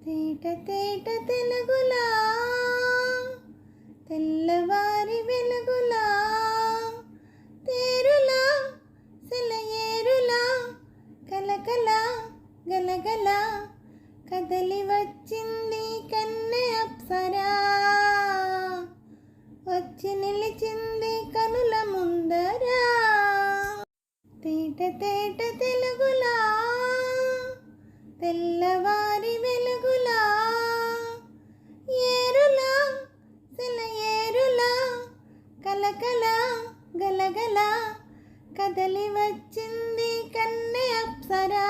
తేట తేట తెలుగులా తెల్లవారి వెలుగులా తేరులా సెలయేరులా కలకల గలగల కదలి వచ్చింది కన్నె అప్సరా వచ్చి నిలిచింది కనుల ముందరా తేట తేట తెలుగులా తెల్లవారి వెలుగులా ఏరులా సెలయేరులా కలకల గలగల కదలి వచ్చింది కన్నె అప్సరా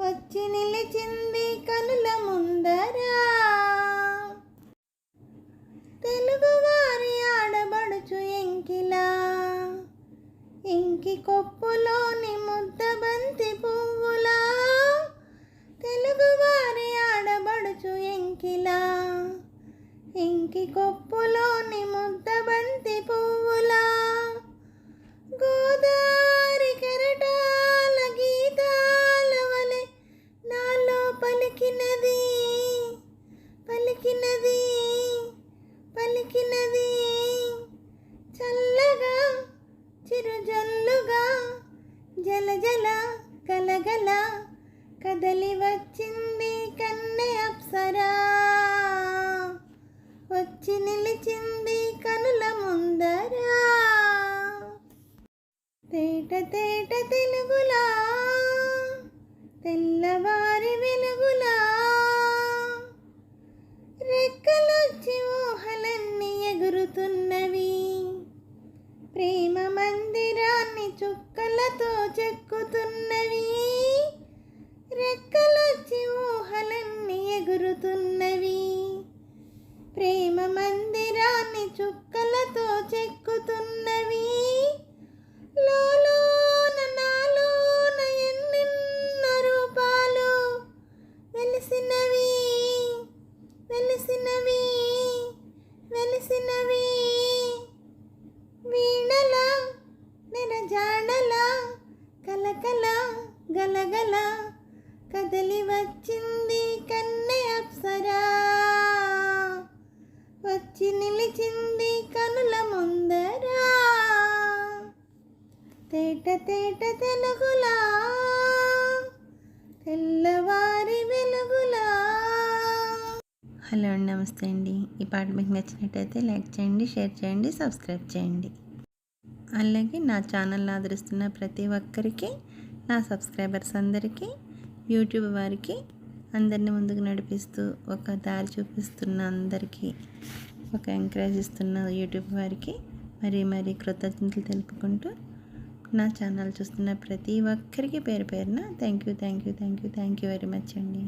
వచ్చి నిలిచింది కనుల ముందరా తెలుగువారి ఆడబడుచు ఎంకిలా ఇంకి కొప్పులోని ముద్దబంతి పువ్వులా తెలుగువారి ఆడబడుచు ఎంకిలా ఇంకి కొప్పులోని ముద్దబంతి పువ్వులా గోదారి కెరటాల గీతాల వలె నాలో పలికినది పలికినది పలికినది చల్లగా చిరుజల్లుగా జల జల గలగల కదలి వచ్చింది కన్నె అప్సరా వచ్చి నిలిచింది కనుల ముందరా తేట తేట తెలుగులా తెల్లవారి వెలుగులా రెక్కలొచ్చి ఊహలన్నీ ఎగురుతున్నవి ప్రేమ మందిరాన్ని చుక్కలతో చెక్కుతున్నవి రెక్కలొచ్చి ఊహలన్నీ ఎగురుతున్నవి ప్రేమ మందిరాన్ని చుక్కలతో చెక్కుతున్నవి లోలోన నాలోన ఎన్నెన్నో రూపాలు వెలిసినవి వెలిసినవి వెలిసినవి వీణల నిరజాడల కలకల గలగల కదలి వచ్చింది కన్నె అప్సరా వచ్చి నిలిచింది కనుల ముందరా తేట తేట తెలుగులా తెల్లవారి వెలుగులా. హలో అండి, నమస్తే అండి. ఈ పాట మీకు నచ్చినట్టయితే లైక్ చేయండి, షేర్ చేయండి, సబ్స్క్రైబ్ చేయండి. అలాగే నా ఛానల్ ఆదరిస్తున్న ప్రతి ఒక్కరికి, నా సబ్స్క్రైబర్స్ అందరికీ, యూట్యూబ్ వారికి, అందరినీ ముందుకు నడిపిస్తూ ఒక దారి చూపిస్తున్న అందరికీ, ఒక ఎంకరేజ్ ఇస్తున్న యూట్యూబ్ వారికి మరీ కృతజ్ఞతలు తెలుపుకుంటూ, నా ఛానల్ చూస్తున్న ప్రతి ఒక్కరికి పేరు పేరున థ్యాంక్ యూ వెరీ మచ్ అండి.